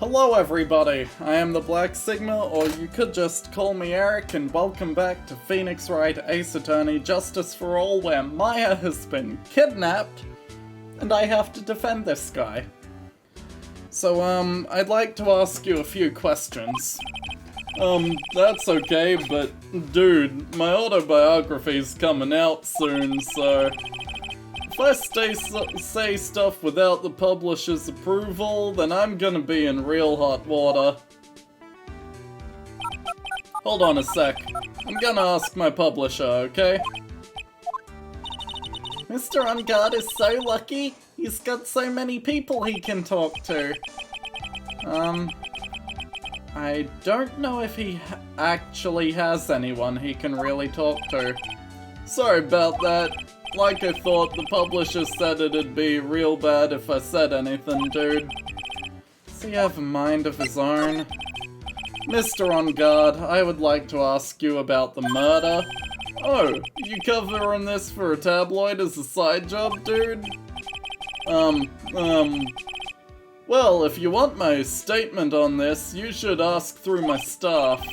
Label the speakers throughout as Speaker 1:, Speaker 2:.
Speaker 1: Hello everybody, I am the Black Sigma, or you could just call me Eric, and welcome back to Phoenix Wright Ace Attorney Justice for All, where Maya has been kidnapped, and I have to defend this guy. So, I'd like to ask you a few questions. That's okay, but dude, my autobiography's coming out soon, so if I say stuff without the publisher's approval, then I'm gonna be in real hot water. Hold on a sec. I'm gonna ask my publisher, okay? Mr. Engarde is so lucky. He's got so many people he can talk to. I don't know if he actually has anyone he can really talk to. Sorry about that. Like I thought, the publisher said it'd be real bad if I said anything, dude. Does he have a mind of his own? Mr. Engarde, I would like to ask you about the murder. Oh, you covering this for a tabloid as a side job, dude? Well, if you want my statement on this, you should ask through my staff.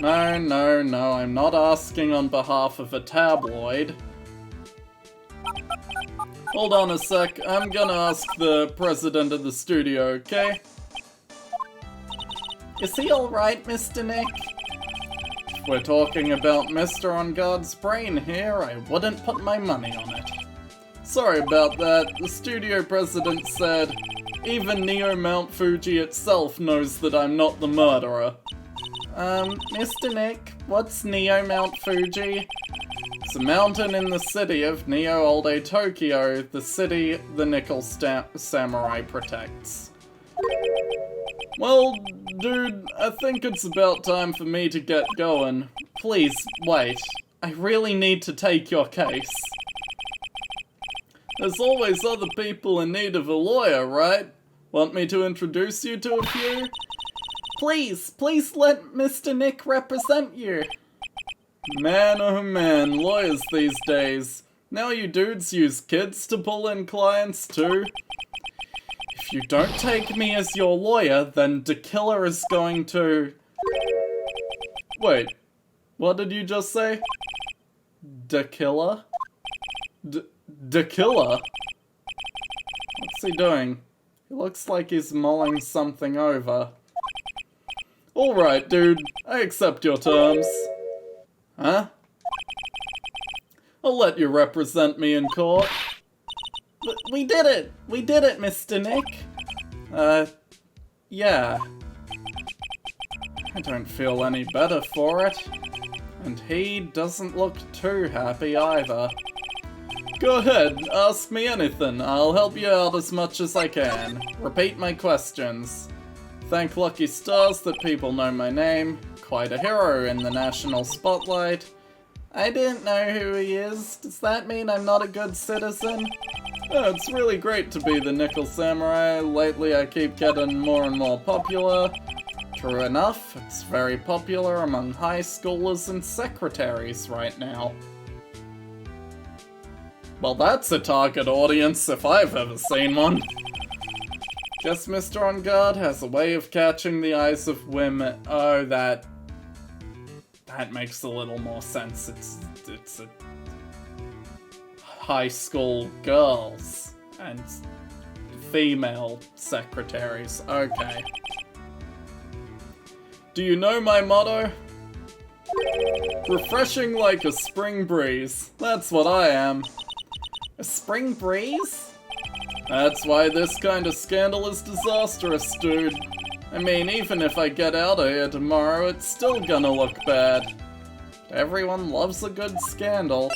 Speaker 1: No, I'm not asking on behalf of a tabloid. Hold on a sec, I'm gonna ask the president of the studio, okay? Is he alright, Mr. Nick? If we're talking about Mr. Engarde's brain here, I wouldn't put my money on it. Sorry about that, the studio president said, even Neo Mount Fuji itself knows that I'm not the murderer. Mr. Nick, what's Neo Mount Fuji? It's a mountain in the city of Neo-Olde Tokyo, the city the Nickel Samurai protects. Well, dude, I think it's about time for me to get going. Please, wait. I really need to take your case. There's always other people in need of a lawyer, right? Want me to introduce you to a few? Please let Mr. Nick represent you. Man, oh man, lawyers these days. Now you dudes use kids to pull in clients too. If you don't take me as your lawyer, then DeKiller is going to... Wait, what did you just say? DeKiller? DeKiller? What's he doing? He looks like he's mulling something over. Alright, dude, I accept your terms. Huh? I'll let you represent me in court. We did it! We did it, Mr. Nick! Yeah. I don't feel any better for it. And he doesn't look too happy either. Go ahead, ask me anything. I'll help you out as much as I can. Repeat my questions. Thank lucky stars that people know my name. Quite a hero in the national spotlight. I didn't know who he is. Does that mean I'm not a good citizen? Oh, it's really great to be the Nickel Samurai. Lately I keep getting more and more popular. True enough, it's very popular among high schoolers and secretaries right now. Well, that's a target audience if I've ever seen one. Guess Mr. Engarde has a way of catching the eyes of women. Oh, that makes a little more sense. It's a high school girls and female secretaries. Okay. Do you know my motto? Refreshing like a spring breeze. That's what I am. A spring breeze? That's why this kind of scandal is disastrous, dude. I mean, even if I get out of here tomorrow, it's still gonna look bad. Everyone loves a good scandal.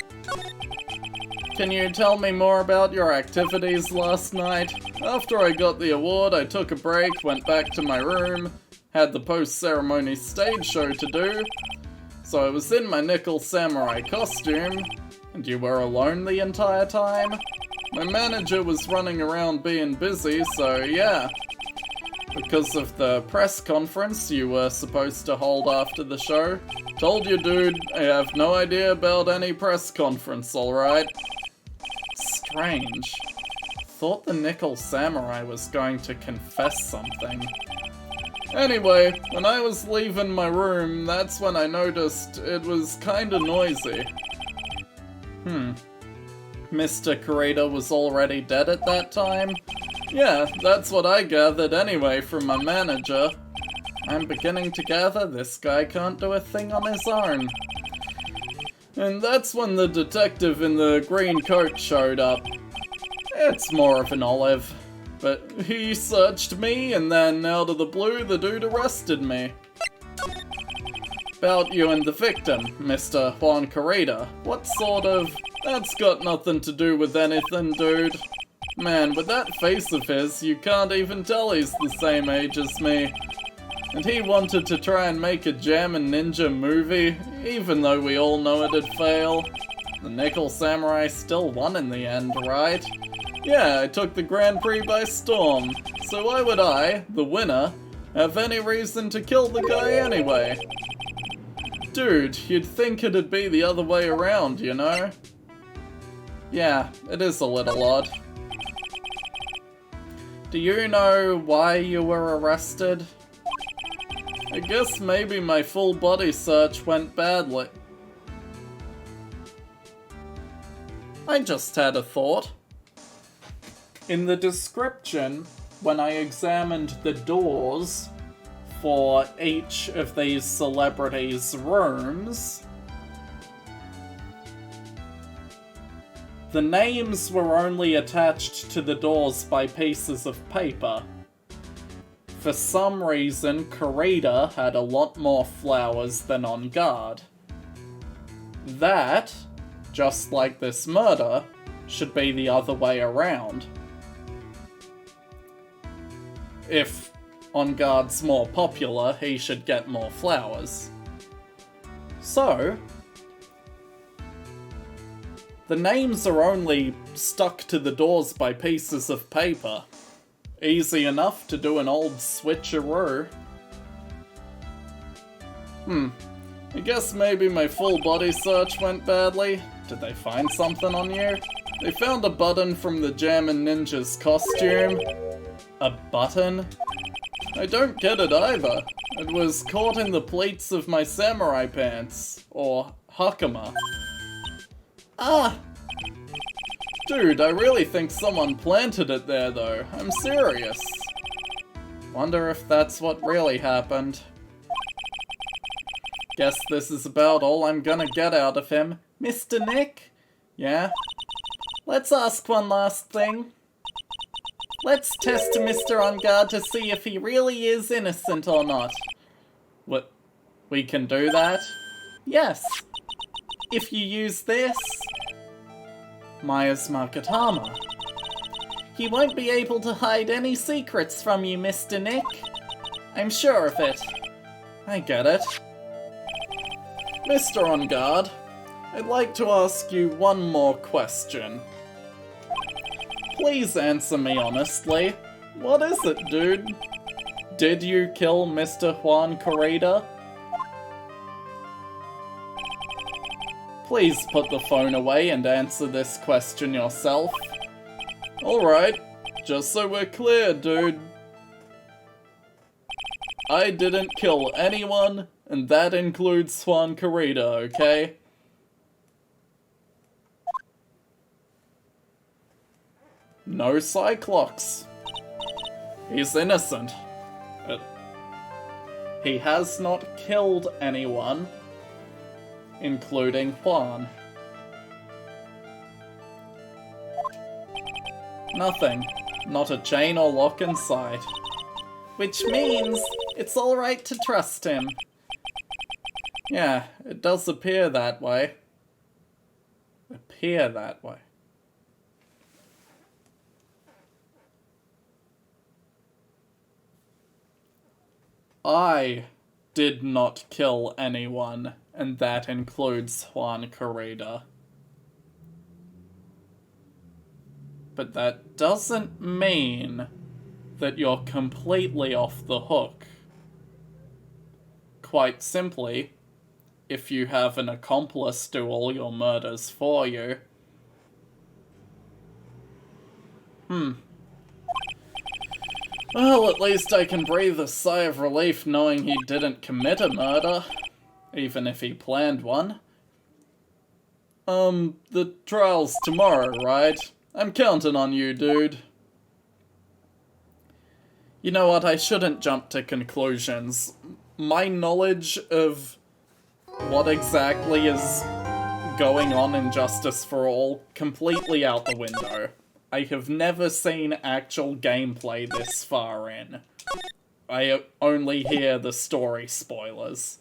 Speaker 1: Can you tell me more about your activities last night? After I got the award, I took a break, went back to my room, had the post-ceremony stage show to do, so I was in my Nickel Samurai costume. And you were alone the entire time? My manager was running around being busy, so yeah. Because of the press conference you were supposed to hold after the show. Told you, dude, I have no idea about any press conference, alright? Strange. Thought the Nickel Samurai was going to confess something. Anyway, when I was leaving my room, that's when I noticed it was kinda noisy. Mr. Kurita was already dead at that time? Yeah, that's what I gathered anyway from my manager. I'm beginning to gather this guy can't do a thing on his own. And that's when the detective in the green coat showed up. It's more of an olive. But he searched me, and then out of the blue, the dude arrested me. About you and the victim, Mr. Juan Corrida. What sort of... That's got nothing to do with anything, dude. Man, with that face of his, you can't even tell he's the same age as me. And he wanted to try and make a Jammin' Ninja movie, even though we all know it'd fail. The Nickel Samurai still won in the end, right? Yeah, I took the Grand Prix by storm, so why would I, the winner, have any reason to kill the guy anyway? Dude, you'd think it'd be the other way around, you know? Yeah, it is a little odd. Do you know why you were arrested? I guess maybe my full body search went badly. I just had a thought. In the description, when I examined the doors for each of these celebrities' rooms, the names were only attached to the doors by pieces of paper. For some reason, Kurita had a lot more flowers than Engarde. That, just like this murder, should be the other way around. If Engarde's more popular, he should get more flowers. So, the names are only stuck to the doors by pieces of paper. Easy enough to do an old switcheroo. I guess maybe my full body search went badly. Did they find something on you? They found a button from the Jammin' Ninja's costume. A button? I don't get it either. It was caught in the pleats of my samurai pants. Or hakama. Ah! Dude, I really think someone planted it there though. I'm serious. Wonder if that's what really happened. Guess this is about all I'm gonna get out of him. Mr. Nick? Yeah? Let's ask one last thing. Let's test Mr. Engarde to see if he really is innocent or not. What? We can do that? Yes. If you use this... Maya's Makatama. He won't be able to hide any secrets from you, Mr. Nick. I'm sure of it. I get it. Mr. Engarde, I'd like to ask you one more question. Please answer me honestly. What is it, dude? Did you kill Mr. Juan Corrida? Please put the phone away and answer this question yourself. Alright, just so we're clear, dude. I didn't kill anyone, and that includes Juan Corrida, okay? No Cyclox. He's innocent. He has not killed anyone, including Juan. Nothing. Not a chain or lock in sight. Which means it's alright to trust him. Yeah, it does appear that way. I did not kill anyone, and that includes Juan Corrida. But that doesn't mean that you're completely off the hook. Quite simply, if you have an accomplice do all your murders for you. Well, at least I can breathe a sigh of relief knowing he didn't commit a murder, even if he planned one. The trial's tomorrow, right? I'm counting on you, dude. You know what, I shouldn't jump to conclusions. My knowledge of what exactly is going on in Justice for All completely out the window. I have never seen actual gameplay this far in. I only hear the story spoilers.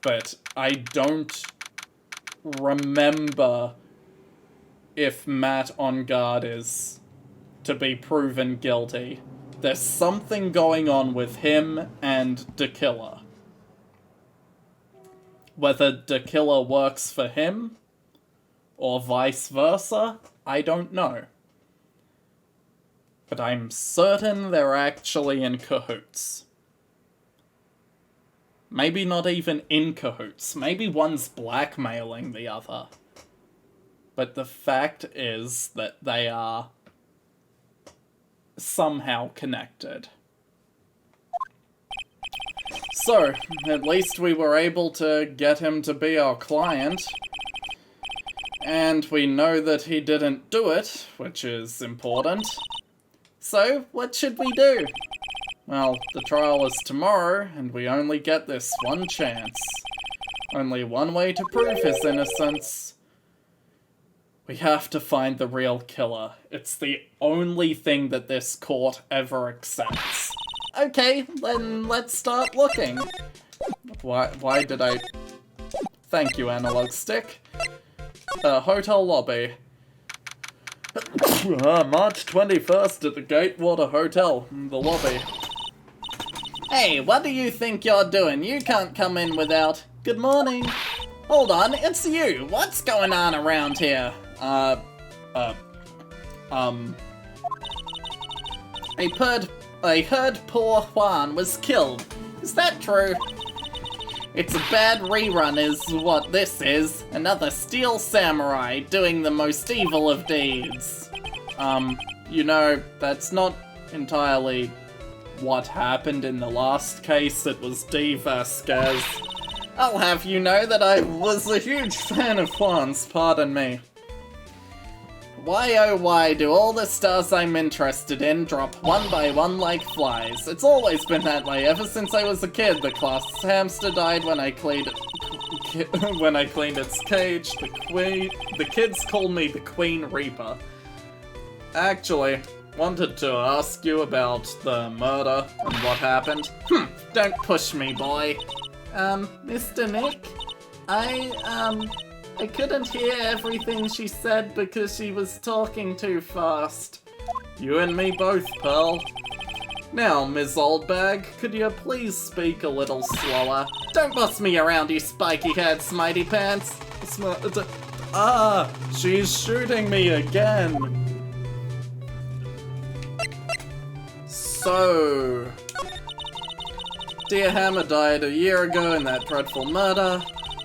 Speaker 1: But I don't remember if Matt Engarde is to be proven guilty. There's something going on with him and the killer. Whether the killer works for him, or vice versa, I don't know. But I'm certain they're actually in cahoots. Maybe not even in cahoots. Maybe one's blackmailing the other. But the fact is that they are somehow connected. So, at least we were able to get him to be our client. And we know that he didn't do it, which is important. So, what should we do? Well, the trial is tomorrow, and we only get this one chance. Only one way to prove his innocence. We have to find the real killer. It's the only thing that this court ever accepts. Okay, then let's start looking. Why did I... Thank you, Analog Stick. Hotel lobby. March 21st at the Gatewater Hotel, the lobby. Hey, what do you think you're doing? You can't come in without... Good morning. Hold on, it's you. What's going on around here? I heard poor Juan was killed. Is that true? It's a bad rerun is what this is. Another Steel Samurai doing the most evil of deeds. You know, that's not entirely what happened in the last case. It was D. Vasquez. I'll have you know that I was a huge fan of Juan's, pardon me. Why oh why do all the stars I'm interested in drop one by one like flies? It's always been that way ever since I was a kid. The class hamster died when I cleaned its cage. The kids called me the Queen Reaper. Actually, wanted to ask you about the murder and what happened. Don't push me, boy. Mr. Nick? I couldn't hear everything she said because she was talking too fast. You and me both, Pearl. Now, Ms. Oldbag, could you please speak a little slower? Don't boss me around, you spiky-haired smitey pants. She's shooting me again. So... Dear Hammer died a year ago in that dreadful murder.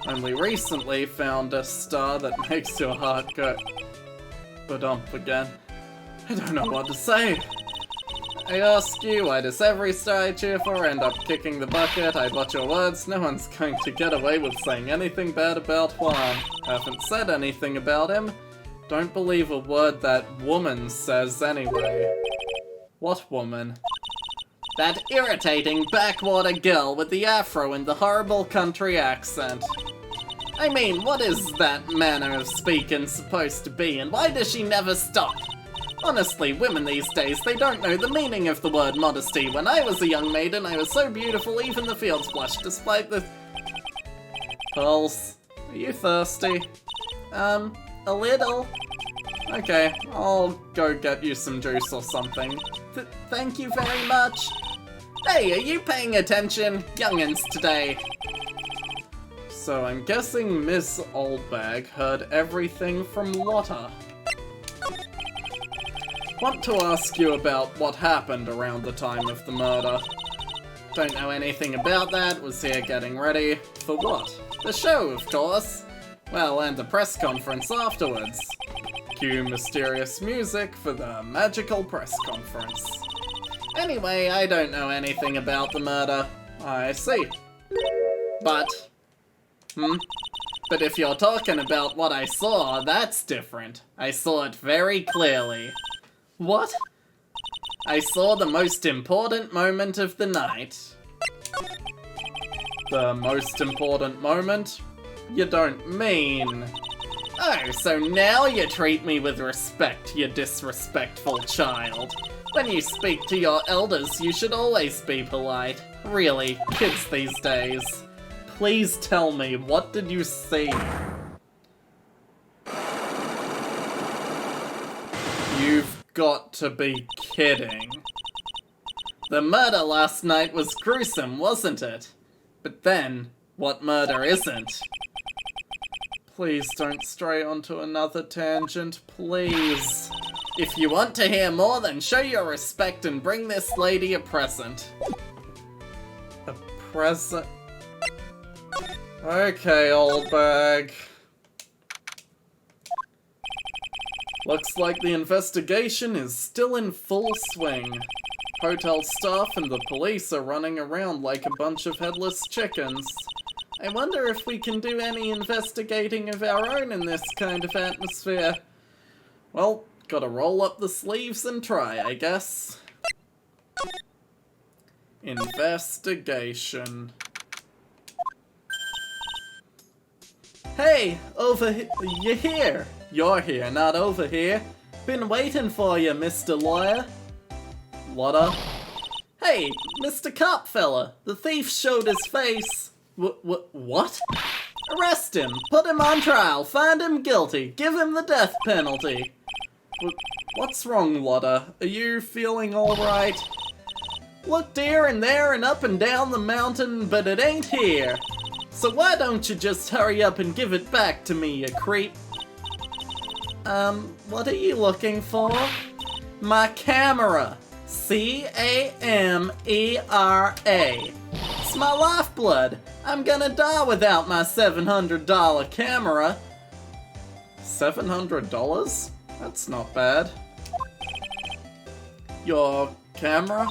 Speaker 1: Only recently found a star that makes your heart go ba-dump again. I don't know what to say. I ask you, why does every star I cheer for end up kicking the bucket? I bought your words, no one's going to get away with saying anything bad about Juan. Haven't said anything about him. Don't believe a word that woman says anyway. What woman? That irritating backwater girl with the afro and the horrible country accent. I mean, what is that manner of speaking supposed to be, and why does she never stop? Honestly, women these days, they don't know the meaning of the word modesty. When I was a young maiden, I was so beautiful even the fields blushed, despite the... Pearls, are you thirsty? A little. Okay, I'll go get you some juice or something. Thank you very much. Hey, are you paying attention? Youngins today. So I'm guessing Miss Oldbag heard everything from Lotta. Want to ask you about what happened around the time of the murder. Don't know anything about that, was here getting ready. For what? The show, of course. Well, and the press conference afterwards. Cue mysterious music for the magical press conference. Anyway, I don't know anything about the murder. I see. But if you're talking about what I saw, that's different. I saw it very clearly. What? I saw the most important moment of the night. The most important moment? You don't mean... Oh, so now you treat me with respect, you disrespectful child. When you speak to your elders, you should always be polite. Really, kids these days. Please tell me, what did you see? You've got to be kidding. The murder last night was gruesome, wasn't it? But then, what murder isn't? Please don't stray onto another tangent, please. If you want to hear more, then show your respect and bring this lady a present. A present? Okay, old bag. Looks like the investigation is still in full swing. Hotel staff and the police are running around like a bunch of headless chickens. I wonder if we can do any investigating of our own in this kind of atmosphere. Well, gotta roll up the sleeves and try, I guess. Investigation. Hey, over here. You're here. You're here, not over here. Been waiting for you, Mr. Lawyer. Whatta? Hey, Mr. Cop fella. The thief showed his face. What? Arrest him. Put him on trial. Find him guilty. Give him the death penalty. What's wrong, Lotta? Are you feeling alright? Looked here and there and up and down the mountain, but it ain't here. So why don't you just hurry up and give it back to me, you creep? What are you looking for? My camera. C-A-M-E-R-A. It's my lifeblood. I'm gonna die without my $700 camera. $700? That's not bad. Your camera?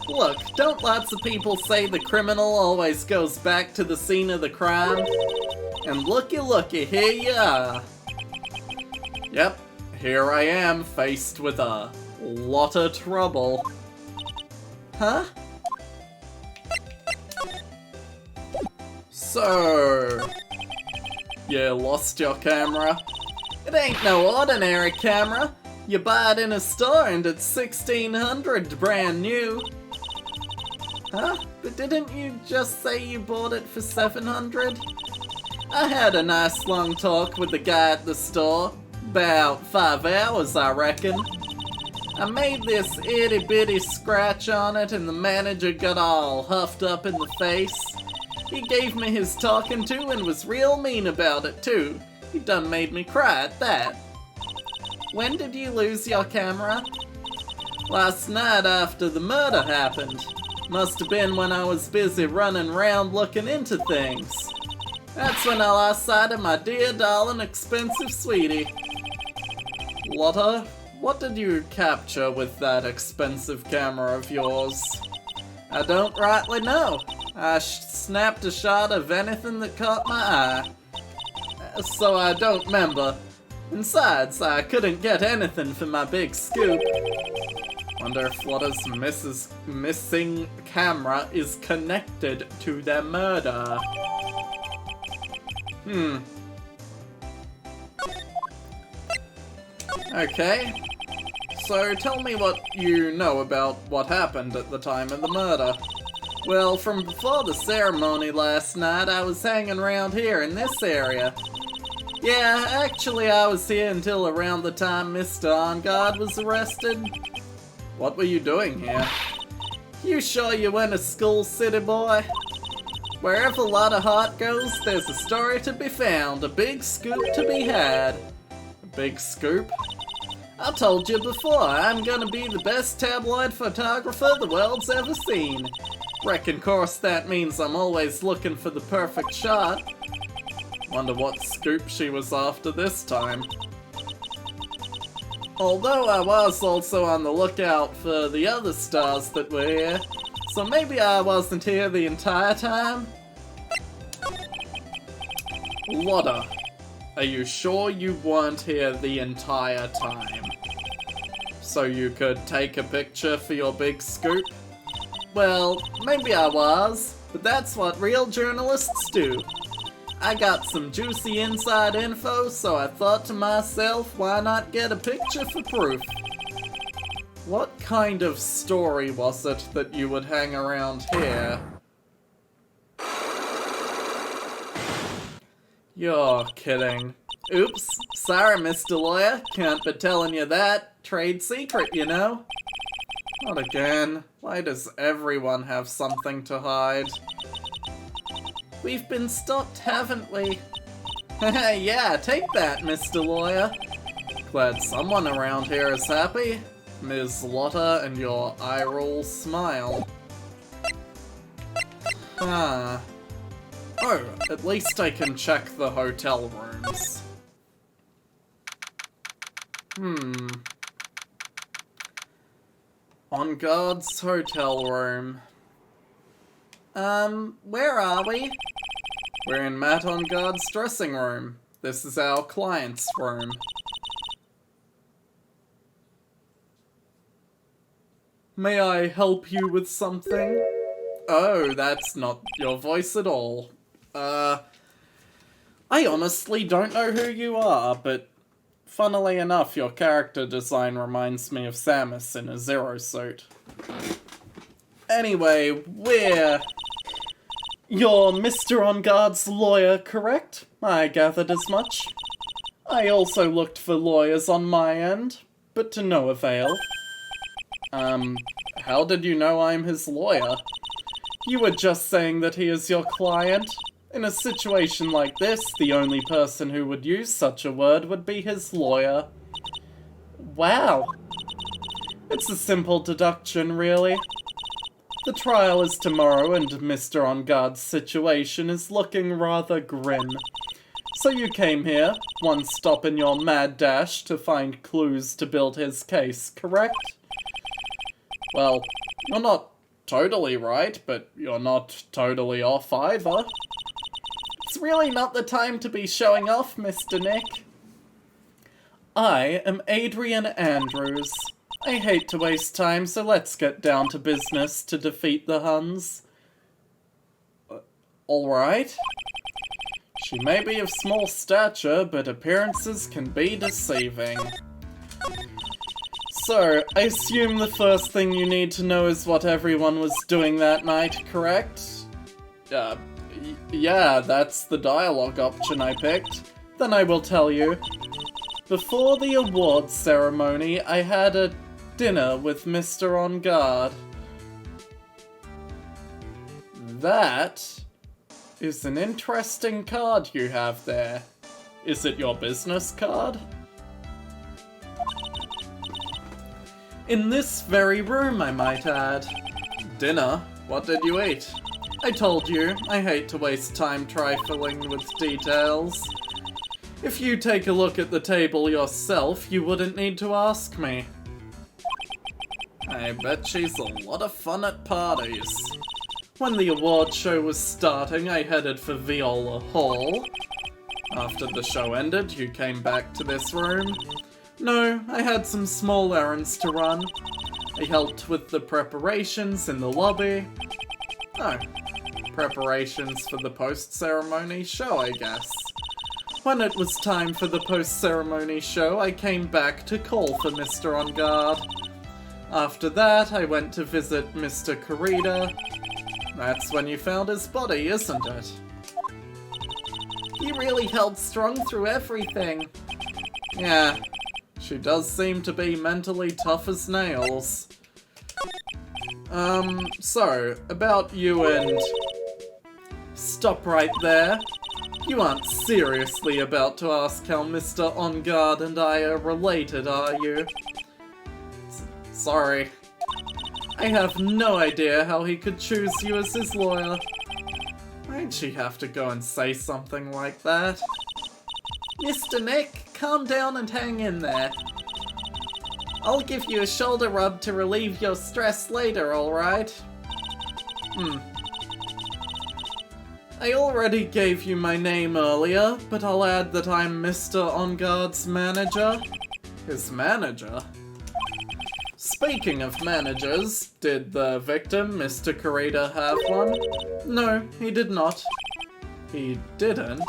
Speaker 1: Look, don't lots of people say the criminal always goes back to the scene of the crime? And looky, here you are. Yep, here I am, faced with a lot of trouble. Huh? So, you lost your camera? It ain't no ordinary camera. You buy it in a store and it's $1,600 brand new. Huh? But didn't you just say you bought it for $700? I had a nice long talk with the guy at the store. About 5 hours, I reckon. I made this itty bitty scratch on it and the manager got all huffed up in the face. He gave me his talking to and was real mean about it too. He done made me cry at that. When did you lose your camera? Last night after the murder happened. Must have been when I was busy running around looking into things. That's when I lost sight of my dear darling expensive sweetie. Lotta, what did you capture with that expensive camera of yours? I don't rightly know. I snapped a shot of anything that caught my eye. So I don't remember. Besides, I couldn't get anything for my big scoop. Wonder if Lotta's missing camera is connected to their murder. Okay. So tell me what you know about what happened at the time of the murder. Well, from before the ceremony last night, I was hanging around here in this area. Yeah, actually I was here until around the time Mr. Engarde was arrested. What were you doing here? You sure you went to school, city boy? Wherever Lotta Heart goes, there's a story to be found, a big scoop to be had. A big scoop? I told you before, I'm gonna be the best tabloid photographer the world's ever seen. Reckon course that means I'm always looking for the perfect shot. Wonder what scoop she was after this time. Although I was also on the lookout for the other stars that were here, so maybe I wasn't here the entire time? Lotta, are you sure you weren't here the entire time? So you could take a picture for your big scoop? Well, maybe I was, but that's what real journalists do. I got some juicy inside info, so I thought to myself, why not get a picture for proof? What kind of story was it that you would hang around here? You're kidding. Oops, sorry, Mr. Lawyer, can't be telling you that. Trade secret, you know? Not again. Why does everyone have something to hide? We've been stopped, haven't we? Yeah, take that, Mr. Lawyer. Glad someone around here is happy. Ms. Lotta and your eye-roll smile. Ah. Oh, at least I can check the hotel rooms. Engarde's hotel room. Where are we? We're in Matt Engarde's dressing room. This is our client's room. May I help you with something? Oh, that's not your voice at all. I honestly don't know who you are, but funnily enough, your character design reminds me of Samus in a Zero suit. Anyway, You're Mr. Engarde's lawyer, correct? I gathered as much. I also looked for lawyers on my end, but to no avail. How did you know I'm his lawyer? You were just saying that he is your client. In a situation like this, the only person who would use such a word would be his lawyer. Wow. It's a simple deduction, really. The trial is tomorrow, and Mr. Engarde's situation is looking rather grim. So you came here, one stop in your mad dash, to find clues to build his case, correct? Well, you're not totally right, but you're not totally off either. It's really not the time to be showing off, Mr. Nick. I am Adrian Andrews. I hate to waste time, so let's get down to business to defeat the Huns. Alright. She may be of small stature, but appearances can be deceiving. So, I assume the first thing you need to know is what everyone was doing that night, correct? Yeah, that's the dialogue option I picked. Then I will tell you. Before the awards ceremony, I had a dinner with Mr. Engarde. That is an interesting card you have there. Is it your business card? In this very room, I might add. Dinner? What did you eat? I told you, I hate to waste time trifling with details. If you take a look at the table yourself, you wouldn't need to ask me. I bet she's a lot of fun at parties. When the award show was starting, I headed for Viola Hall. After the show ended, you came back to this room. No, I had some small errands to run. I helped with the preparations in the lobby. Oh, preparations for the post-ceremony show, I guess. When it was time for the post-ceremony show, I came back to call for Mr. Engarde. After that, I went to visit Mr. Kurita. That's when you found his body, isn't it? He really held strong through everything. Yeah, she does seem to be mentally tough as nails. So, about you and... Stop right there. You aren't seriously about to ask how Mr. Engarde and I are related, are you? Sorry. I have no idea how he could choose you as his lawyer. Why'd she have to go and say something like that? Mr. Nick, calm down and hang in there. I'll give you a shoulder rub to relieve your stress later, alright? I already gave you my name earlier, but I'll add that I'm Mr. Engarde's manager. His manager? Speaking of managers, did the victim, Mr. Kurita, have one? No, he did not. He didn't?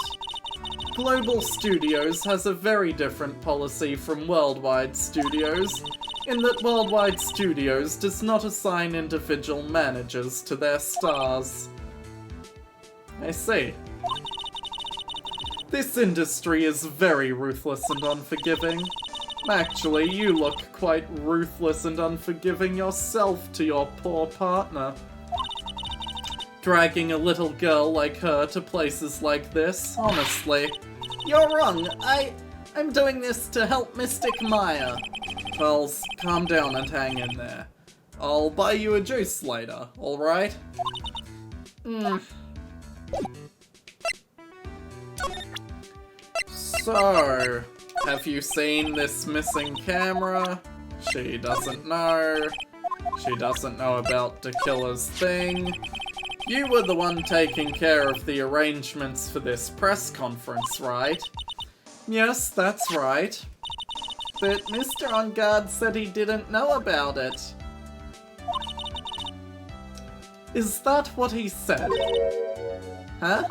Speaker 1: Global Studios has a very different policy from Worldwide Studios, in that Worldwide Studios does not assign individual managers to their stars. I see. This industry is very ruthless and unforgiving. Actually, you look quite ruthless and unforgiving yourself to your poor partner. Dragging a little girl like her to places like this, honestly. You're wrong. I'm doing this to help Mystic Maya. Well, calm down and hang in there. I'll buy you a juice later, alright? So, have you seen this missing camera? She doesn't know. She doesn't know about the killer's thing. You were the one taking care of the arrangements for this press conference, right? Yes, that's right. But Mr. Engarde said he didn't know about it. Is that what he said? Huh?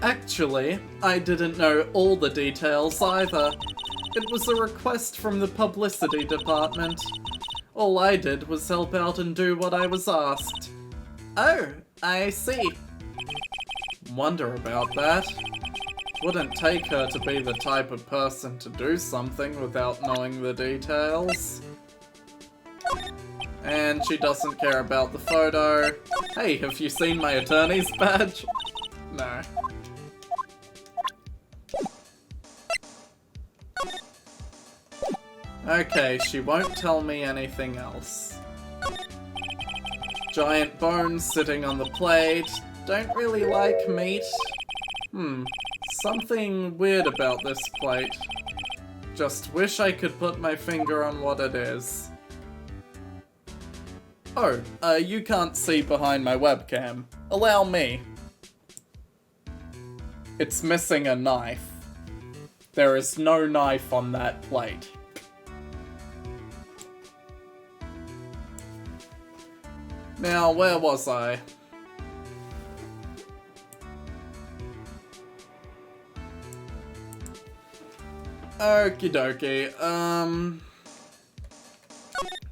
Speaker 1: Actually, I didn't know all the details either. It was a request from the publicity department. All I did was help out and do what I was asked. Oh, I see. Wonder about that. Wouldn't take her to be the type of person to do something without knowing the details. And she doesn't care about the photo. Hey, have you seen my attorney's badge? No. Okay, she won't tell me anything else. Giant bones sitting on the plate. Don't really like meat. Something weird about this plate. Just wish I could put my finger on what it is. Oh, you can't see behind my webcam. Allow me. It's missing a knife. There is no knife on that plate. Now, where was I? Okie dokie,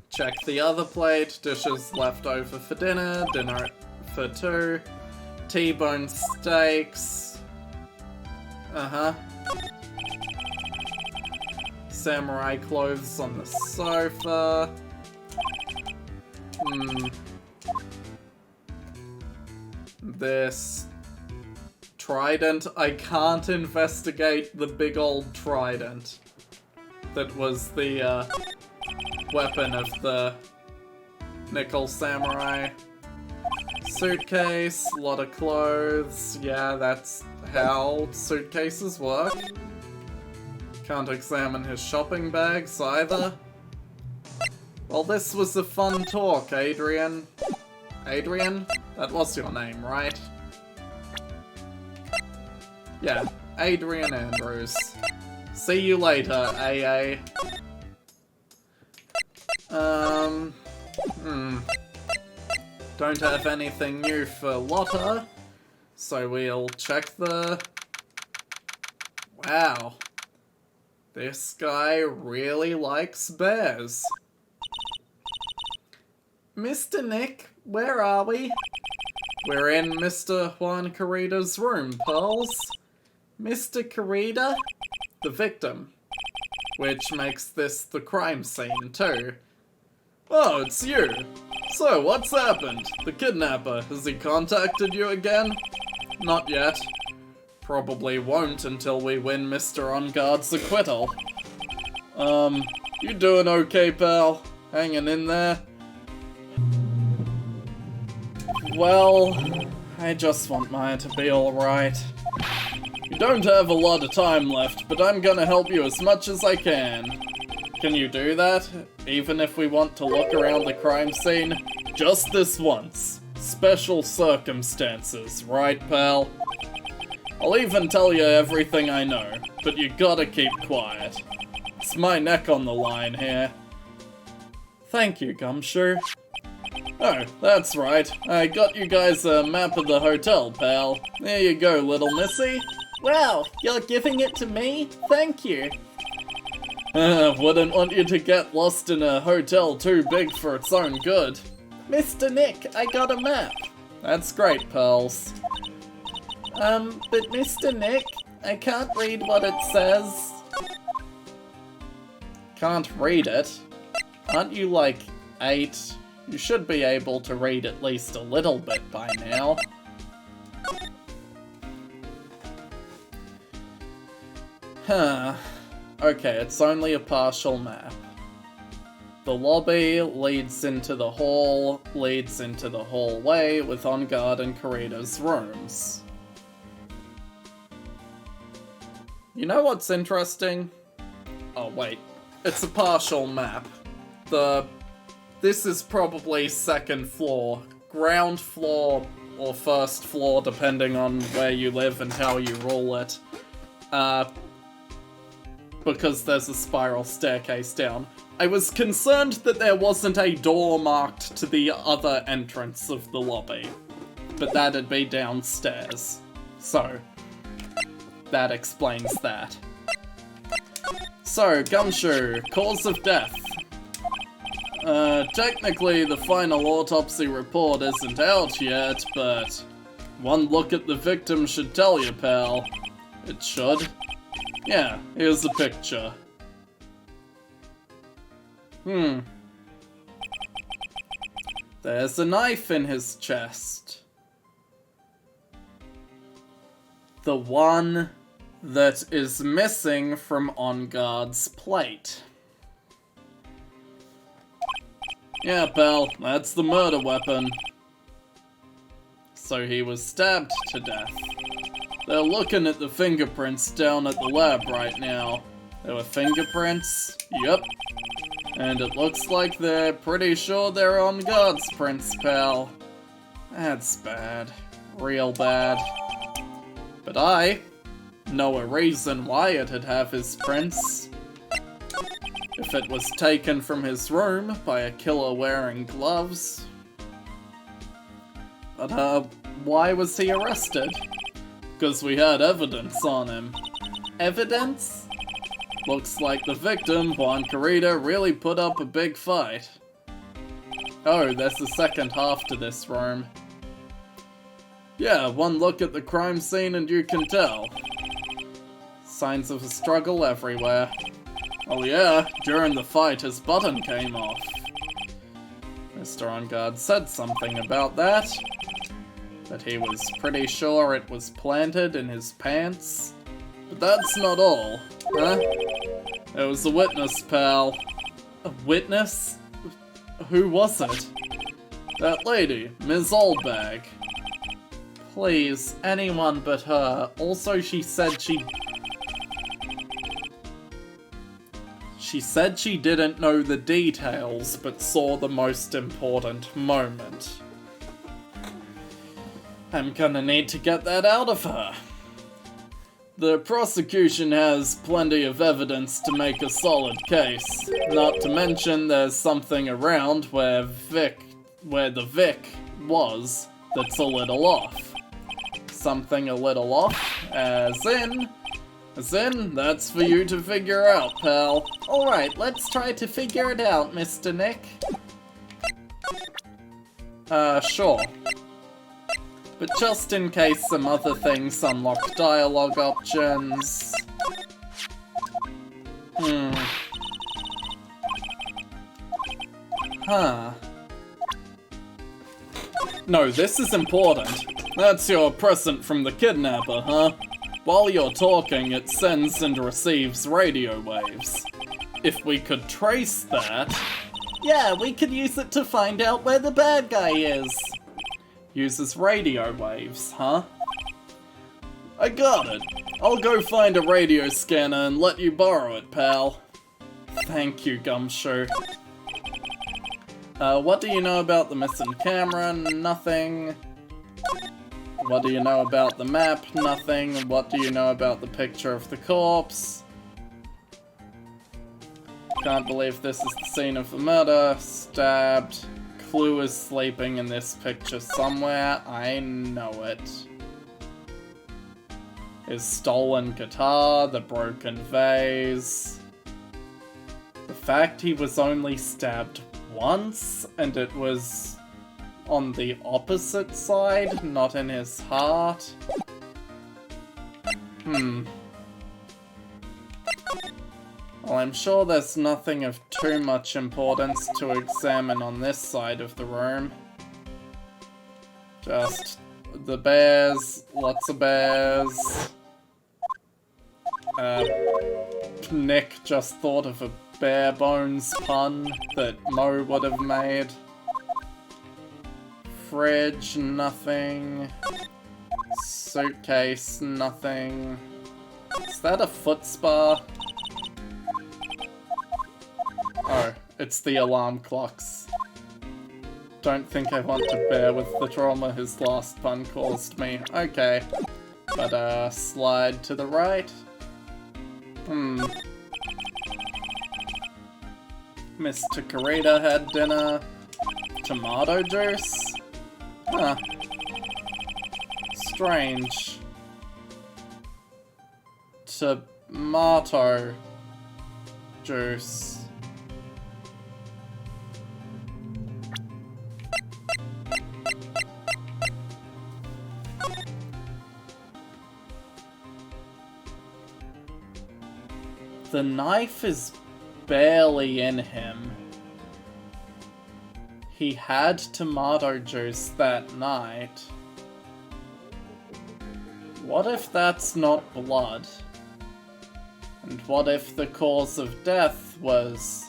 Speaker 1: check the other plate, dishes left over for dinner, dinner for two, T-bone steaks, samurai clothes on the sofa, this trident. I can't investigate the big old trident that was the weapon of the Nickel Samurai. Suitcase, lot of clothes. Yeah, that's how suitcases work. Can't examine his shopping bags either. Well, this was a fun talk, Adrian. Adrian? That was your name, right? Yeah, Adrian Andrews. See you later, AA. Don't have anything new for Lotta, so we'll check the... Wow. This guy really likes bears. Mr. Nick, where are we? We're in Mr. Juan Kurita's room, Pearls. Mr. Kurita? The victim. Which makes this the crime scene, too. Oh, it's you. So, what's happened? The kidnapper, has he contacted you again? Not yet. Probably won't until we win Mr. Engarde's acquittal. You doing okay, pal? Hanging in there? Well, I just want Maya to be alright. You don't have a lot of time left, but I'm gonna help you as much as I can. Can you do that? Even if we want to look around the crime scene? Just this once. Special circumstances, right, pal? I'll even tell you everything I know, but you gotta keep quiet. It's my neck on the line here. Thank you, Gumshoe. Oh, that's right. I got you guys a map of the hotel, pal. There you go, little missy.
Speaker 2: Wow, you're giving it to me? Thank you.
Speaker 1: Wouldn't want you to get lost in a hotel too big for its own good.
Speaker 2: Mr. Nick, I got a map.
Speaker 1: That's great, pals.
Speaker 2: But Mr. Nick, I can't read what it says.
Speaker 1: Can't read it? Aren't you like 8? You should be able to read at least a little bit by now. Huh. Okay, it's only a partial map. The lobby leads into the hall, leads into the hallway with Engarde and Kurita's rooms. You know what's interesting? Oh wait, it's a partial map. This is probably second floor, ground floor, or first floor, depending on where you live and how you rule it. Because there's a spiral staircase down. I was concerned that there wasn't a door marked to the other entrance of the lobby, but that'd be downstairs. So, that explains that. So, Gumshoe, cause of death. Technically the final autopsy report isn't out yet, but one look at the victim should tell you, pal. It should. Yeah, here's a picture. There's a knife in his chest. The one that is missing from Engarde's plate. Yeah, pal, that's the murder weapon. So he was stabbed to death. They're looking at the fingerprints down at the lab right now. There were fingerprints? Yep. And it looks like they're pretty sure they're Engarde's prints, pal. That's bad. Real bad. But I know a reason why it'd have his prints. If it was taken from his room by a killer wearing gloves. But, why was he arrested? Because we had evidence on him.
Speaker 2: Evidence?
Speaker 1: Looks like the victim, Juan Kurita, really put up a big fight. Oh, there's a second half to this room. Yeah, one look at the crime scene and you can tell. Signs of a struggle everywhere. Oh yeah, during the fight his button came off. Mr. Engarde said something about that. That he was pretty sure it was planted in his pants. But that's not all, huh? There was a witness, pal.
Speaker 2: A witness?
Speaker 1: Who was it? That lady, Ms. Oldbag.
Speaker 2: Please, anyone but her. Also, she said she
Speaker 1: didn't know the details, but saw the most important moment. I'm gonna need to get that out of her. The prosecution has plenty of evidence to make a solid case. Not to mention there's something around where the Vic was that's a little off. Something a little off, as in, that's for you to figure out, pal.
Speaker 2: Alright, let's try to figure it out, Mr. Nick.
Speaker 1: Sure. But just in case some other things unlock dialogue options... Huh. No, this is important. That's your present from the kidnapper, huh? While you're talking, it sends and receives radio waves. If we could trace that...
Speaker 2: Yeah, we could use it to find out where the bad guy is.
Speaker 1: Uses radio waves, huh? I got it. I'll go find a radio scanner and let you borrow it, pal. Thank you, Gumshoe. What do you know about the missing camera? Nothing. What do you know about the map? Nothing. What do you know about the picture of the corpse? Can't believe this is the scene of the murder. Stabbed. Clue is sleeping in this picture somewhere. I know it. His stolen guitar, the broken vase. The fact he was only stabbed once, and it was on the opposite side, not in his heart. Well, I'm sure there's nothing of too much importance to examine on this side of the room. Just the bears, lots of bears. Nick just thought of a bare bones pun that Mo would have made. Fridge, nothing. Suitcase, nothing. Is that a foot spa? Oh, it's the alarm clocks. Don't think I want to bear with the trauma his last pun caused me. Okay. But, slide to the right. Mr. Karita had dinner. Tomato juice? Huh. Strange. Tomato juice. The knife is barely in him. He had tomato juice that night. What if that's not blood? And what if the cause of death was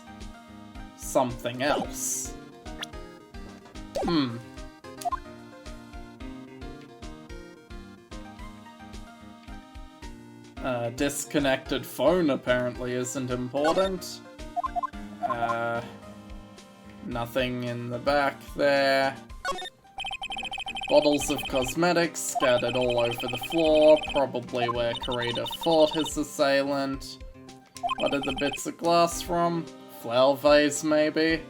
Speaker 1: something else? Disconnected phone apparently isn't important. Nothing in the back there. Bottles of cosmetics scattered all over the floor, probably where Karita fought his assailant. What are the bits of glass from? Flower vase, maybe?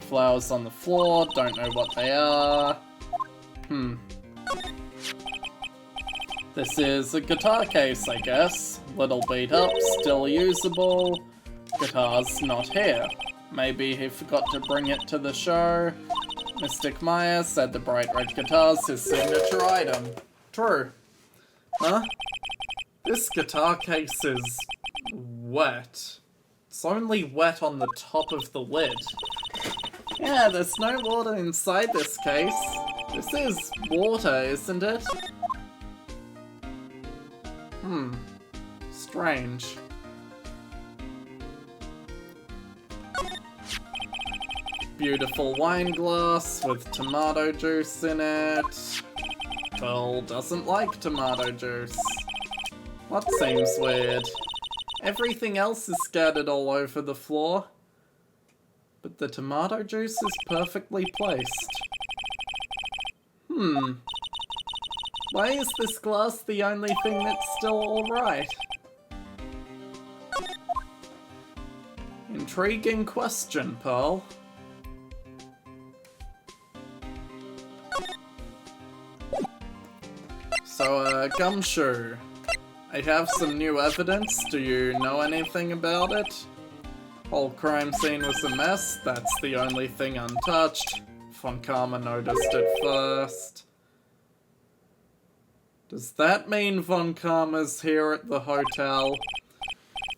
Speaker 1: Flowers on the floor, don't know what they are. This is a guitar case, I guess. Little beat up, still usable. Guitar's not here. Maybe he forgot to bring it to the show. Mystic Maya said the bright red guitar's his signature item. True. Huh? This guitar case is wet. It's only wet on the top of the lid. Yeah, there's no water inside this case. This is water, isn't it? Strange. Beautiful wine glass with tomato juice in it. Pearl doesn't like tomato juice. What seems weird? Everything else is scattered all over the floor, but the tomato juice is perfectly placed. Why is this glass the only thing that's still alright? Intriguing question, Pearl. So, Gumshoe, I have some new evidence. Do you know anything about it? Whole crime scene was a mess. That's the only thing untouched. Von Karma noticed it first. Does that mean Von Karma's here at the hotel?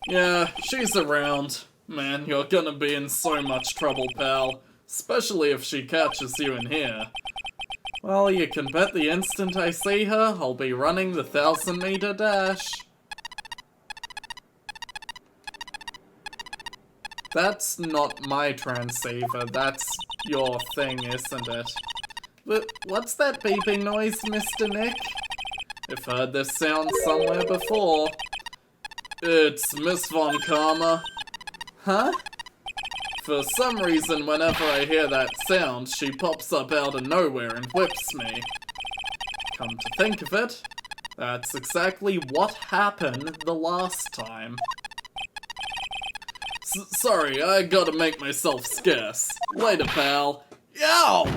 Speaker 1: Yeah, she's around. Man, you're gonna be in so much trouble, pal. Especially if she catches you in here. Well, you can bet the instant I see her, I'll be running the 1,000-meter dash. That's not my transceiver, that's your thing, isn't it? But what's that beeping noise, Mr. Nick? I've heard this sound somewhere before. It's Miss Von Karma. Huh? For some reason, whenever I hear that sound, she pops up out of nowhere and whips me. Come to think of it, that's exactly what happened the last time. Sorry, I gotta make myself scarce. Later, pal. Yow!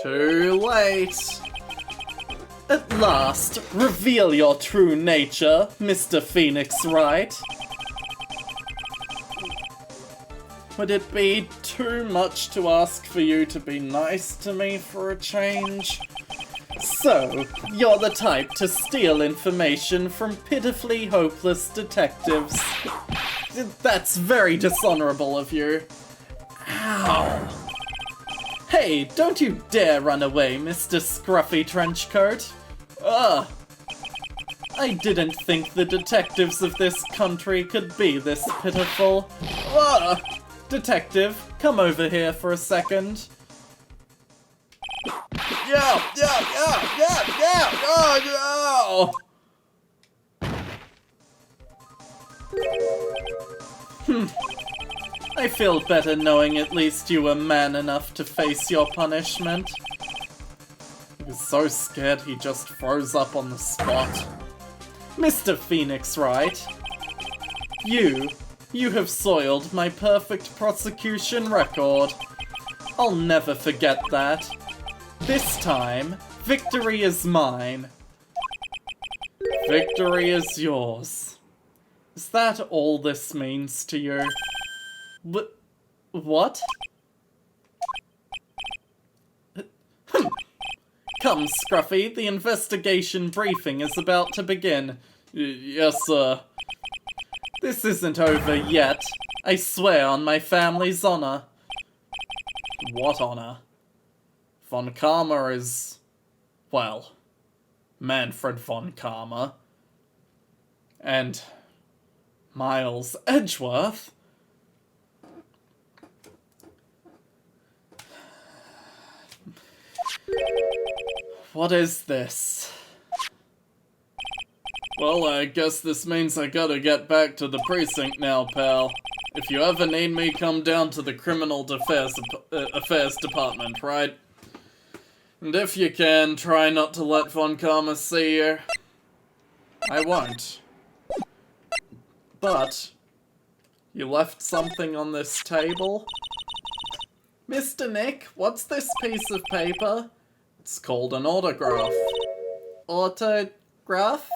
Speaker 1: Too late.
Speaker 2: At last, reveal your true nature, Mr. Phoenix Wright. Would it be too much to ask for you to be nice to me for a change? So, you're the type to steal information from pitifully hopeless detectives. That's very dishonorable of you. Ow. Hey, don't you dare run away, Mr. Scruffy Trenchcoat. Ugh. I didn't think the detectives of this country could be this pitiful. Ugh. Detective, come over here for a second.
Speaker 1: Yeah! Oh,
Speaker 2: no! I feel better knowing at least you were man enough to face your punishment.
Speaker 1: He was so scared he just froze up on the spot.
Speaker 2: Mr. Phoenix Wright, you have soiled my perfect prosecution record. I'll never forget that. This time, victory is mine. Victory is yours. Is that all this means to you? What? Come, Scruffy, the investigation briefing is about to begin.
Speaker 1: Yes, sir.
Speaker 2: This isn't over yet. I swear on my family's honor.
Speaker 1: What honor? Von Karma is... well, Manfred von Karma.
Speaker 2: And Miles Edgeworth? What is this?
Speaker 1: Well, I guess this means I gotta get back to the precinct now, pal. If you ever need me, come down to the Criminal Affairs Department, right? And if you can, try not to let Von Karma see you.
Speaker 2: I won't. But, you left something on this table? Mr. Nick, what's this piece of paper?
Speaker 1: It's called an autograph.
Speaker 2: Autograph?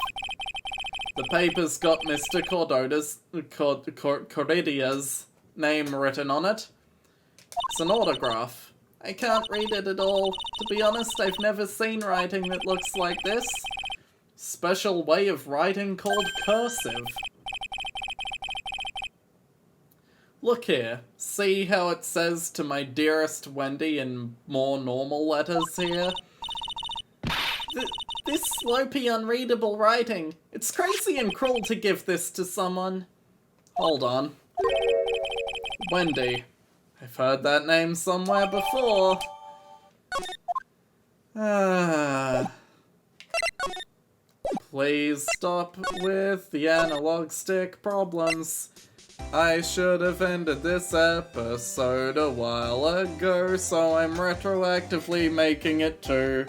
Speaker 1: The paper's got Mr. Cordia's name written on it. It's an autograph.
Speaker 2: I can't read it at all. To be honest, I've never seen writing that looks like this.
Speaker 1: Special way of writing called cursive.
Speaker 2: Look here. See how it says to my dearest Wendy in more normal letters here? This slopey, unreadable writing. It's crazy and cruel to give this to someone.
Speaker 1: Hold on. Wendy. I've heard that name somewhere before.
Speaker 2: Please stop with the analog stick problems. I should have ended this episode a while ago, so I'm retroactively making it too.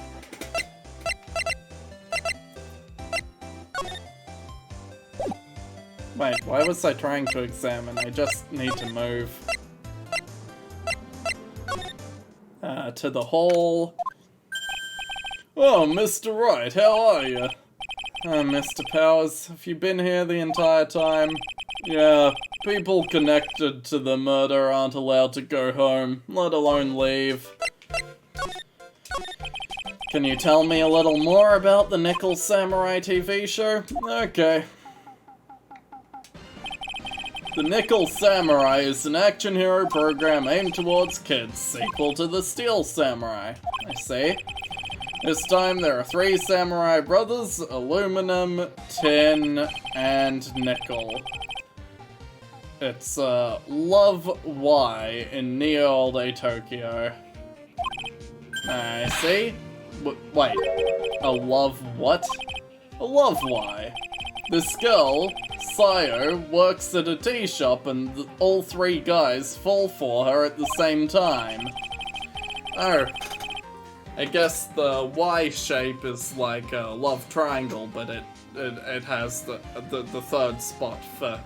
Speaker 2: Wait, why was I trying to examine? I just need to move. To the hall.
Speaker 1: Oh, Mr. Wright, how are you?
Speaker 2: Mr. Powers, have you been here the entire time?
Speaker 1: Yeah, people connected to the murder aren't allowed to go home, let alone leave.
Speaker 2: Can you tell me a little more about the Nickel Samurai TV show?
Speaker 1: Okay. The Nickel Samurai is an action hero program aimed towards kids, sequel to the Steel Samurai.
Speaker 2: I see.
Speaker 1: This time there are 3 samurai brothers, aluminum, tin, and nickel. It's Love Y in Neo-Old Tokyo.
Speaker 2: I see. Wait, a love what?
Speaker 1: A Love Y. This girl Sayo works at a tea shop and all three guys fall for her at the same time. Oh, I guess the Y shape is like a love triangle, but it has the third spot for...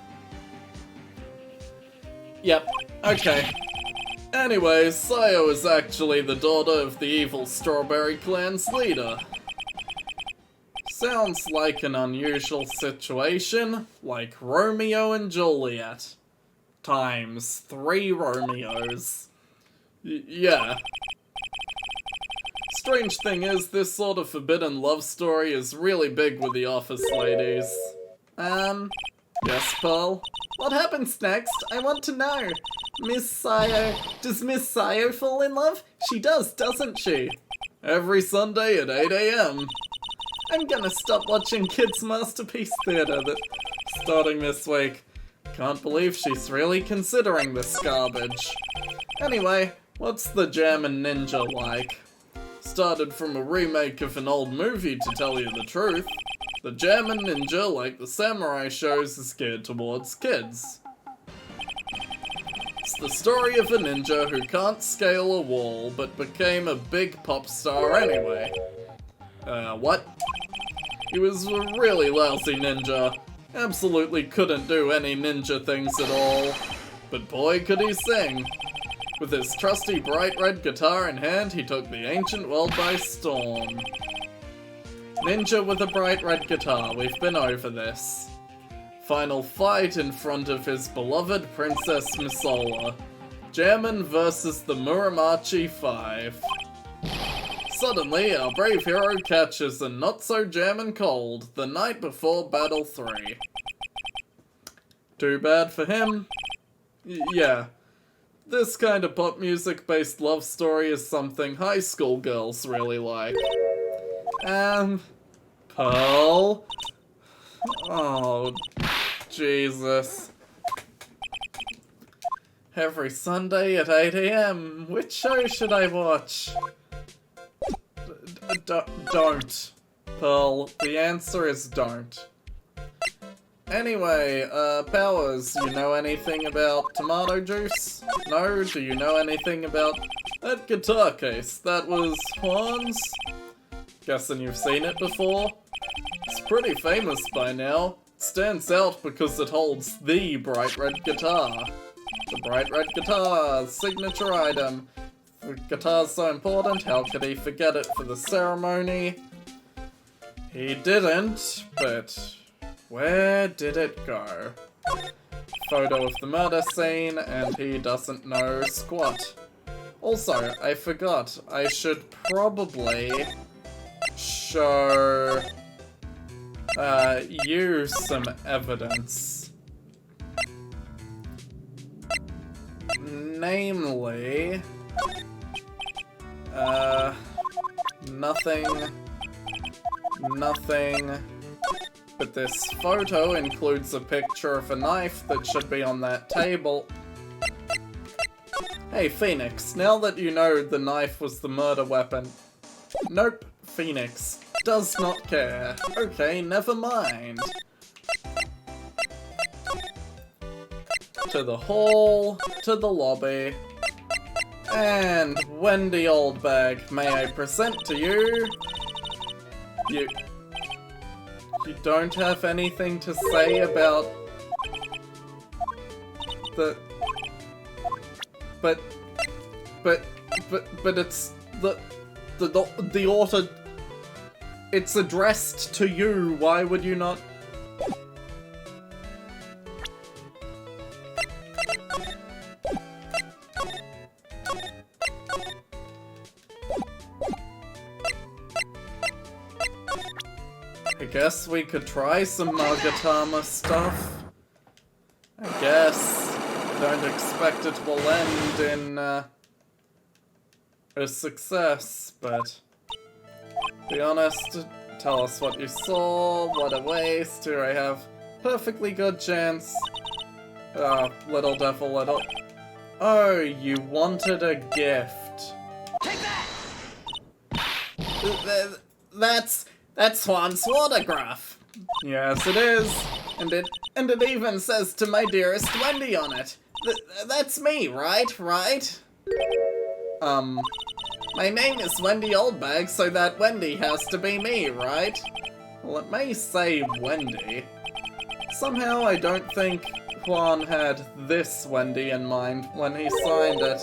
Speaker 1: Yep, okay. Anyways, Sayo is actually the daughter of the evil Strawberry Clan's leader. Sounds like an unusual situation, like Romeo and Juliet. Times 3 Romeos. Yeah. Strange thing is, this sort of forbidden love story is really big with the office ladies. Yes, Pearl? What happens next? I want to know. Miss Sayo... Does Miss Sayo fall in love? She does, doesn't she? Every Sunday at 8 AM. I'm gonna stop watching Kids Masterpiece Theatre starting this week. Can't believe she's really considering this garbage. Anyway, what's the German ninja like? Started from a remake of an old movie, to tell you the truth. The German ninja, like the samurai shows, is geared towards kids. It's the story of a ninja who can't scale a wall, but became a big pop star anyway. What? He was a really lousy ninja. Absolutely couldn't do any ninja things at all. But boy could he sing. With his trusty bright red guitar in hand, he took the ancient world by storm. Ninja with a bright red guitar, we've been over this. Final fight in front of his beloved Princess Misola. German versus the Muramachi 5. Suddenly, our brave hero catches a not-so-German cold the night before Battle 3. Too bad for him. Yeah. This kind of pop music-based love story is something high school girls really like. Pearl? Oh, Jesus. Every Sunday at 8 AM, which show should I watch? Don't. Pearl, the answer is don't. Anyway, Powers, you know anything about tomato juice? No? Do you know anything about that guitar case? That was Juan's? Guessing you've seen it before? It's pretty famous by now. It stands out because it holds the bright red guitar. The bright red guitar, signature item. The guitar's so important, how could he forget it for the ceremony? He didn't, but where did it go? Photo of the murder scene, and he doesn't know squat. Also, I forgot, I should probably show you some evidence. Namely, nothing, but this photo includes a picture of a knife that should be on that table. Hey Phoenix, now that you know the knife was the murder weapon... Nope, Phoenix does not care. Okay, never mind. To the hall, to the lobby, and Wendy Oldbag, may I present to you... You don't have anything to say about the... But it's the author... It's addressed to you, why would you not... I guess we could try some Magatama stuff. I guess. Don't expect it will end in, a success, but... Be honest, tell us what you saw, what a waste, here I have perfectly good chance. Little devil, little... Oh, you wanted a gift.
Speaker 2: Take that! That's Juan's autograph.
Speaker 1: Yes, it is. And And it even says "To my dearest Wendy" on it. That's me, right? My name is Wendy Oldbag, so that Wendy has to be me, right? Well, it may say Wendy. Somehow I don't think Juan had this Wendy in mind when he signed it.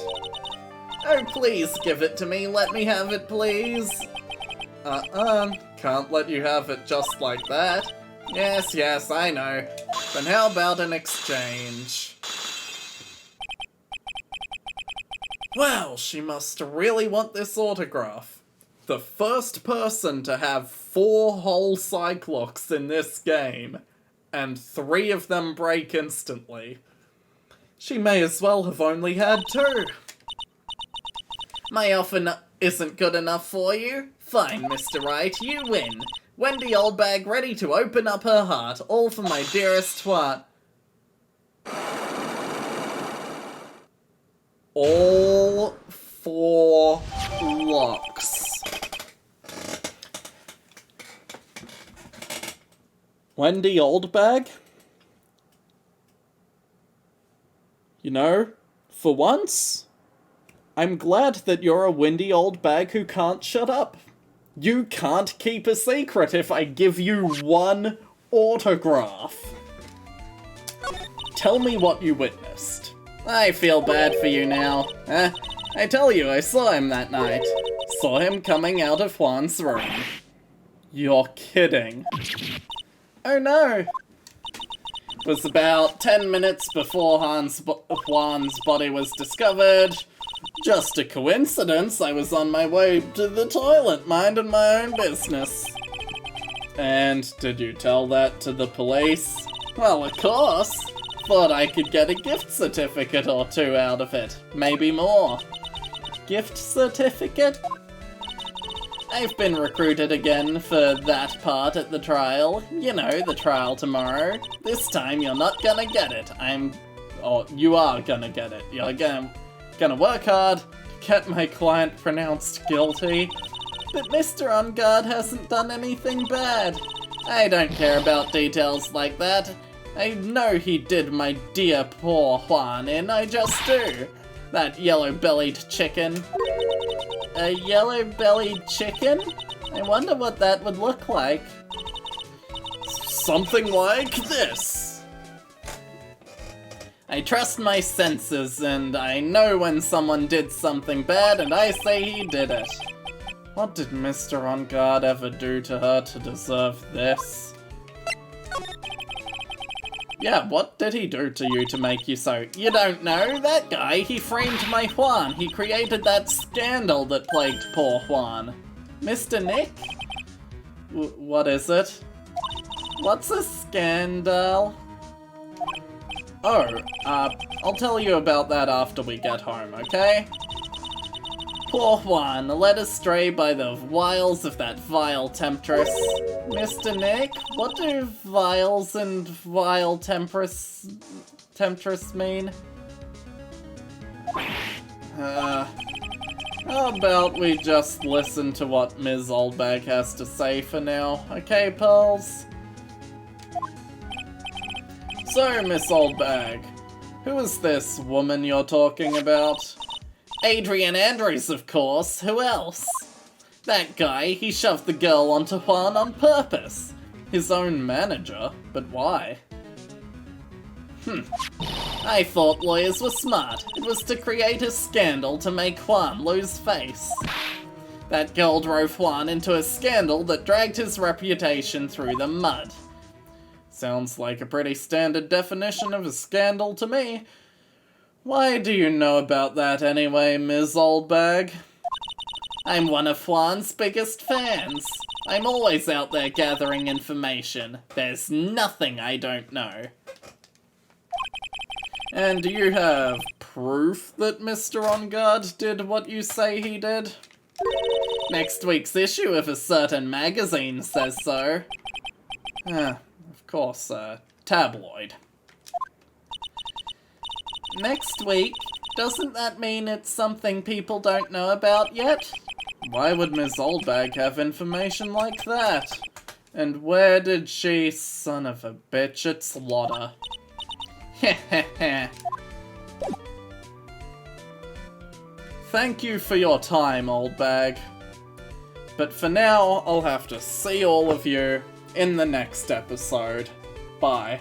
Speaker 1: Oh, please give it to me. Let me have it, please. Can't let you have it just like that. Yes, I know. Then how about an exchange? Wow, she must really want this autograph. The first person to have 4 whole Cyclocks in this game, and 3 of them break instantly. She may as well have only had 2. My offer isn't good enough for you? Fine, Mr. Right, you win. Wendy Oldbag ready to open up her heart, all for my dearest Juan. All 4 locks.
Speaker 2: Wendy Oldbag? You know, for once, I'm glad that you're a windy old bag who can't shut up. You can't keep a secret if I give you 1 autograph. Tell me what you witnessed.
Speaker 1: I feel bad for you now. I tell you, I saw him that night. Saw him coming out of Juan's room.
Speaker 2: You're kidding.
Speaker 1: Oh no! It was about 10 minutes before Juan's body was discovered. Just a coincidence, I was on my way to the toilet, minding my own business.
Speaker 2: And did you tell that to the police?
Speaker 1: Well, of course. Thought I could get a gift certificate or 2 out of it. Maybe more.
Speaker 2: Gift certificate?
Speaker 1: I've been recruited again for that part at the trial. You know, the trial tomorrow. This time you're not gonna get it.
Speaker 2: You are gonna get it. You're gonna work hard, get my client pronounced guilty.
Speaker 1: But Mr. Engarde hasn't done anything bad. I don't care about details like that. I know he did my dear poor Juan in, I just do. That yellow-bellied chicken. A yellow-bellied chicken? I wonder what that would look like.
Speaker 2: Something like this.
Speaker 1: I trust my senses, and I know when someone did something bad, and I say he did it.
Speaker 2: What did Mr. Engarde ever do to her to deserve this?
Speaker 1: Yeah, what did he do to you to make you so? You don't know? That guy, he framed my Juan. He created that scandal that plagued poor Juan. Mr. Nick?
Speaker 2: What is it?
Speaker 1: What's a scandal?
Speaker 2: Oh, I'll tell you about that after we get home, okay?
Speaker 1: Poor Juan, led astray by the wiles of that vile temptress. Mr. Nick, what do vials and vile temptress mean?
Speaker 2: How about we just listen to what Ms. Oldbag has to say for now, okay, Pearls? So, Miss Oldbag, who is this woman you're talking about?
Speaker 1: Adrian Andrews, of course. Who else? That guy, he shoved the girl onto Juan on purpose.
Speaker 2: His own manager? But why?
Speaker 1: I thought lawyers were smart. It was to create a scandal to make Juan lose face. That girl drove Juan into a scandal that dragged his reputation through the mud.
Speaker 2: Sounds like a pretty standard definition of a scandal to me. Why do you know about that anyway, Ms. Oldbag?
Speaker 1: I'm one of Juan's biggest fans. I'm always out there gathering information. There's nothing I don't know.
Speaker 2: And do you have proof that Mr. Engarde did what you say he did?
Speaker 1: Next week's issue of a certain magazine says so.
Speaker 2: Of course, tabloid.
Speaker 1: Next week? Doesn't that mean it's something people don't know about yet?
Speaker 2: Why would Miss Oldbag have information like that?
Speaker 1: And where did she... Son of a bitch, it's Lotta. Heh. Thank you for your time, old bag. But for now, I'll have to see all of you in the next episode. Bye.